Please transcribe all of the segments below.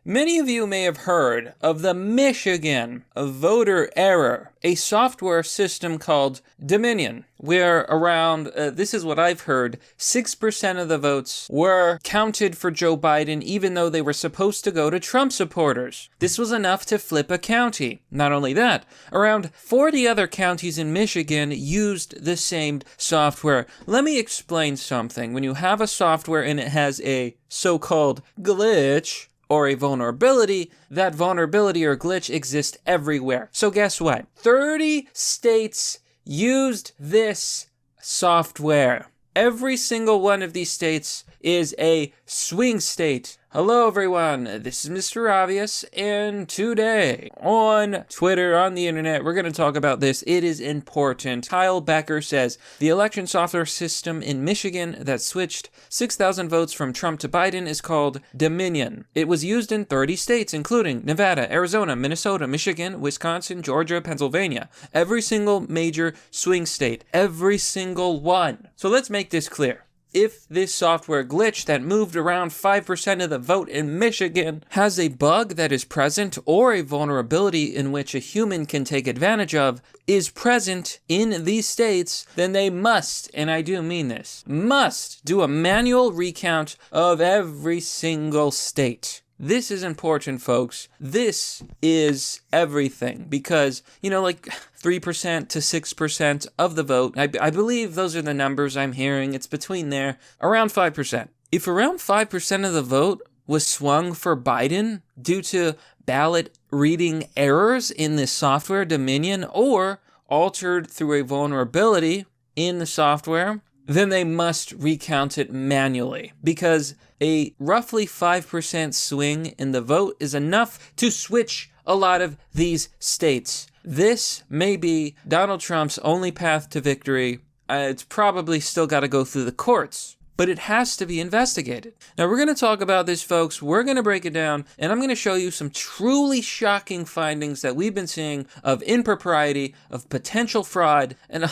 Many of you may have heard of the Michigan voter error, a software system called Dominion, where around, this is what I've heard, 6% of the votes were counted for Joe Biden even though they were supposed to go to Trump supporters. This was enough to flip a county. Not only that, around 40 other counties in Michigan used the same software. Let me explain something. When you have a software and it has a so-called glitch, or a vulnerability, that vulnerability or glitch exists everywhere. So guess what? 30 states used this software. Every single one of these states is a swing state. Hello everyone, this is Mr. Obvious, and today on Twitter, on the internet, we're going to talk about this. It is important. Kyle Becker says, the election software system in Michigan that switched 6,000 votes from Trump to Biden is called Dominion. It was used in 30 states, including Nevada, Arizona, Minnesota, Michigan, Wisconsin, Georgia, Pennsylvania. Every single major swing state. Every single one. So let's make this clear. If this software glitch that moved around 5% of the vote in Michigan has a bug that is present or a vulnerability in which a human can take advantage of is present in these states, then they must, and I do mean this, must do a manual recount of every single state. This is important, folks. This is everything because, like 3% to 6% of the vote, I believe those are the numbers I'm hearing. It's between there, around 5%. If around 5% of the vote was swung for Biden due to ballot reading errors in this software, Dominion, or altered through a vulnerability in the software, then they must recount it manually because a roughly 5% swing in the vote is enough to switch a lot of these states. This may be Donald Trump's only path to victory. It's probably still got to go through the courts, but it has to be investigated. Now, we're going to talk about this, folks. We're going to break it down, and I'm going to show you some truly shocking findings that we've been seeing of impropriety, of potential fraud, and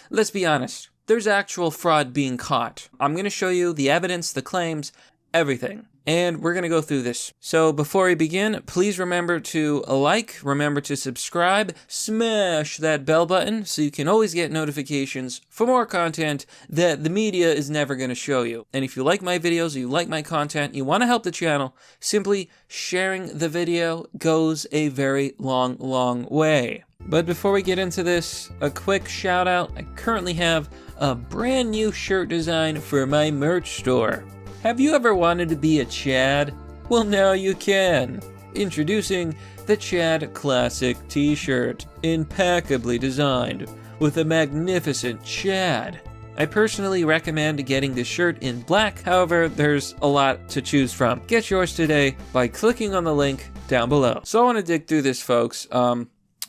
let's be honest. There's actual fraud being caught. I'm going to show you the evidence, the claims, everything. And we're going to go through this. So before we begin, please remember to like, remember to subscribe, smash that bell button so you can always get notifications for more content that the media is never going to show you. And if you like my videos, you like my content, you want to help the channel, simply sharing the video goes a very long, long way. But before we get into this, a quick shout out. I currently have a brand new shirt design for my merch store. Have you ever wanted to be a Chad? Well, now you can. Introducing the Chad Classic t-shirt, impeccably designed with a magnificent Chad. I personally recommend getting this shirt in black, however, there's a lot to choose from. Get yours today by clicking on the link down below. So I want to dig through this, folks.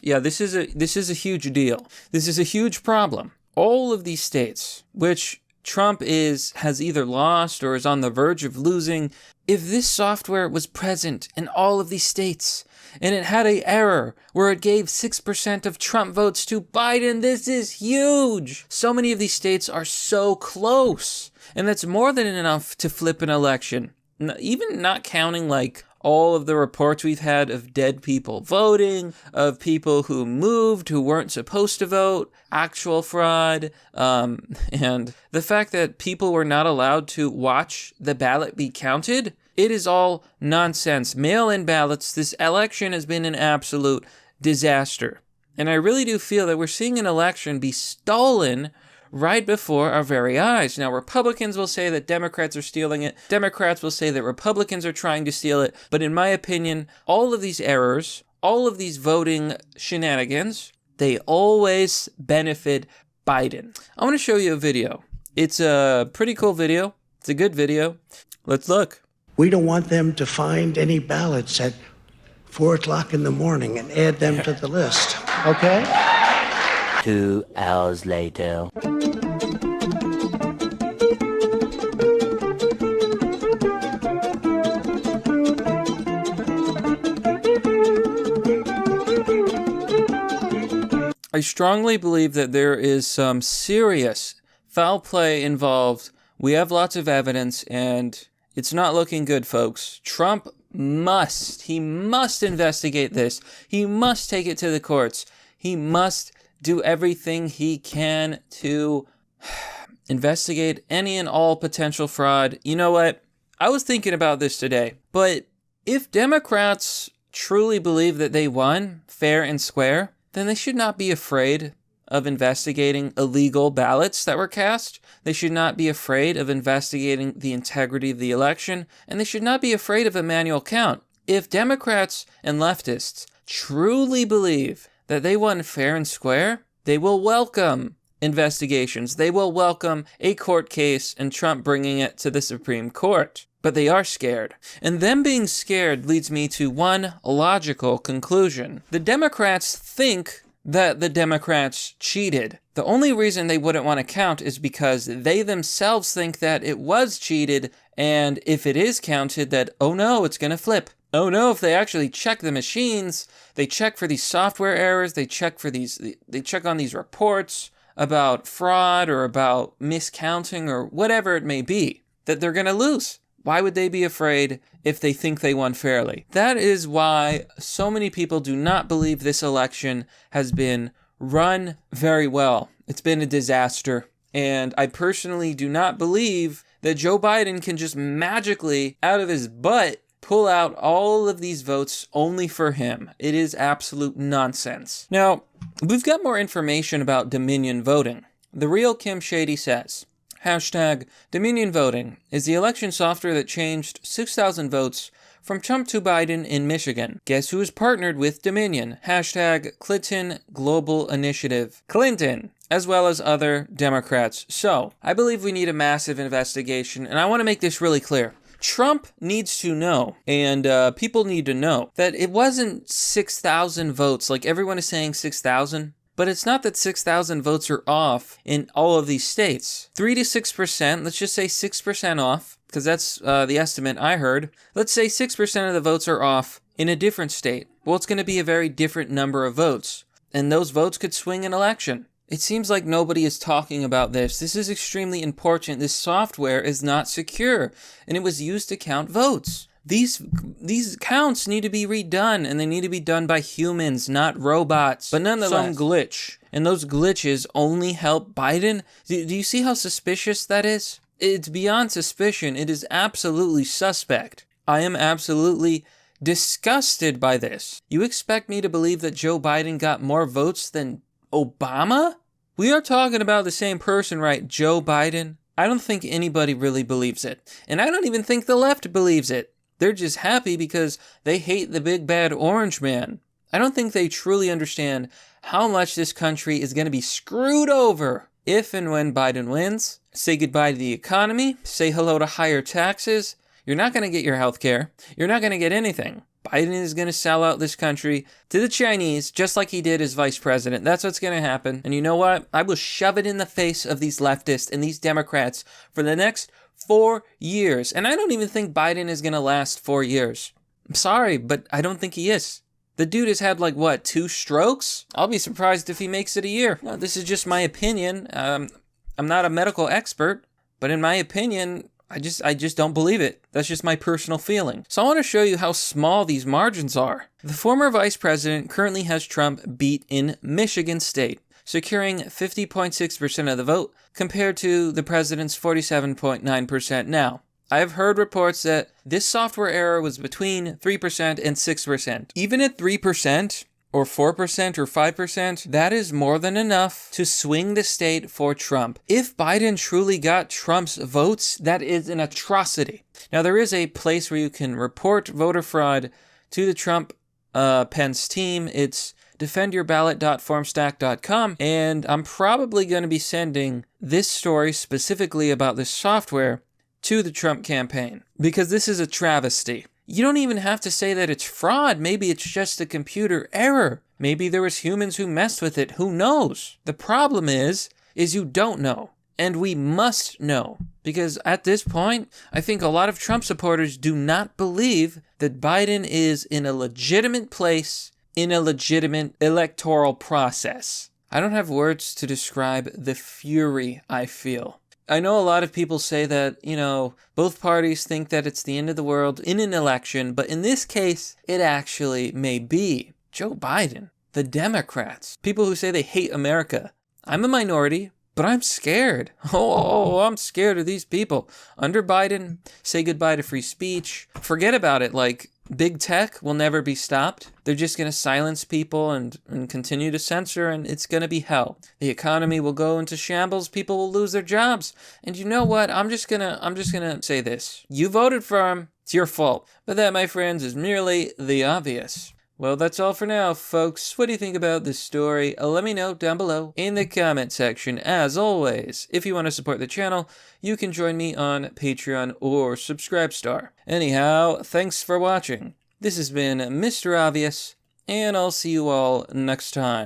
Yeah, this is a huge deal. This is a huge problem. All of these states, which Trump has either lost or is on the verge of losing, if this software was present in all of these states and it had an error where it gave 6% of Trump votes to Biden, this is huge. So many of these states are so close, and that's more than enough to flip an election. Even not counting all of the reports we've had of dead people voting, of people who moved, who weren't supposed to vote, actual fraud, and the fact that people were not allowed to watch the ballot be counted, it is all nonsense. Mail-in ballots, this election has been an absolute disaster. And I really do feel that we're seeing an election be stolen right before our very eyes. Now, Republicans will say that Democrats are stealing it. Democrats will say that Republicans are trying to steal it. But in my opinion, all of these errors, all of these voting shenanigans, they always benefit Biden. I want to show you a video. It's a pretty cool video. It's a good video. Let's look. We don't want them to find any ballots at 4 o'clock in the morning and add them to the list. Okay? 2 hours later. I strongly believe that there is some serious foul play involved. We have lots of evidence, and it's not looking good, folks. Trump must investigate this. He must take it to the courts. He must do everything he can to investigate any and all potential fraud. You know what? I was thinking about this today, but if Democrats truly believe that they won fair and square, then they should not be afraid of investigating illegal ballots that were cast. They should not be afraid of investigating the integrity of the election, and they should not be afraid of a manual count. If Democrats and leftists truly believe that they won fair and square, they will welcome investigations. They will welcome a court case and Trump bringing it to the Supreme Court. But they are scared. And them being scared leads me to one logical conclusion. The Democrats think that the Democrats cheated. The only reason they wouldn't want to count is because they themselves think that it was cheated, and if it is counted, that, oh no, it's going to flip. Oh no, if they actually check the machines, they check for these software errors, they check on these reports about fraud or about miscounting or whatever it may be, that they're going to lose. Why would they be afraid if they think they won fairly? That is why so many people do not believe this election has been run very well. It's been a disaster. And I personally do not believe that Joe Biden can just magically, out of his butt, pull out all of these votes only for him. It is absolute nonsense. Now, we've got more information about Dominion voting. The real Kim Shady says, hashtag Dominion voting is the election software that changed 6,000 votes from Trump to Biden in Michigan. Guess who is partnered with Dominion? Hashtag Clinton Global Initiative. Clinton, as well as other Democrats. So, I believe we need a massive investigation, and I want to make this really clear. Trump needs to know, and people need to know, that it wasn't 6,000 votes, like everyone is saying 6,000. But it's not that 6,000 votes are off in all of these states. 3 to 6%, let's just say 6% off, because that's the estimate I heard. Let's say 6% of the votes are off in a different state. Well, it's going to be a very different number of votes, and those votes could swing an election. It seems like nobody is talking about this. This is extremely important. This software is not secure, and it was used to count votes. These counts need to be redone, and they need to be done by humans, not robots. But nonetheless, some glitch. And those glitches only help Biden? Do you see how suspicious that is? It's beyond suspicion. It is absolutely suspect. I am absolutely disgusted by this. You expect me to believe that Joe Biden got more votes than Obama? We are talking about the same person, right? Joe Biden? I don't think anybody really believes it. And I don't even think the left believes it. They're just happy because they hate the big bad orange man. I don't think they truly understand how much this country is going to be screwed over if and when Biden wins. Say goodbye to the economy. Say hello to higher taxes. You're not going to get your health care. You're not going to get anything. Biden is going to sell out this country to the Chinese just like he did as vice president. That's what's going to happen. And you know what? I will shove it in the face of these leftists and these Democrats for the next 4 years. And I don't even think Biden is going to last 4 years. I'm sorry, but I don't think he is. The dude has had 2 strokes? I'll be surprised if he makes it a year. Now, this is just my opinion. I'm not a medical expert, but in my opinion, I just don't believe it. That's just my personal feeling. So I want to show you how small these margins are. The former vice president currently has Trump beat in Michigan State, securing 50.6% of the vote compared to the president's 47.9% now. I have heard reports that this software error was between 3% and 6%. Even at 3%, or 4% or 5%, that is more than enough to swing the state for Trump. If Biden truly got Trump's votes, that is an atrocity. Now, there is a place where you can report voter fraud to the Trump Pence team. It's defendyourballot.formstack.com, and I'm probably going to be sending this story specifically about this software to the Trump campaign, because this is a travesty. You don't even have to say that it's fraud. Maybe it's just a computer error. Maybe there was humans who messed with it. Who knows? The problem is you don't know. And we must know. Because at this point, I think a lot of Trump supporters do not believe that Biden is in a legitimate place in a legitimate electoral process. I don't have words to describe the fury I feel. I know a lot of people say that, both parties think that it's the end of the world in an election, but in this case, it actually may be. Joe Biden, the Democrats, people who say they hate America. I'm a minority, but I'm scared. Oh, I'm scared of these people. Under Biden, say goodbye to free speech. Forget about it, like, big tech will never be stopped. They're just going to silence people and continue to censor, and it's going to be hell. The economy will go into shambles. People will lose their jobs. And you know what? I'm just gonna say this. You voted for him. It's your fault. But that, my friends, is merely the obvious. Well, that's all for now, folks. What do you think about this story? Let me know down below in the comment section. As always, if you want to support the channel, you can join me on Patreon or Subscribestar. Anyhow, thanks for watching. This has been Mr. Obvious, and I'll see you all next time.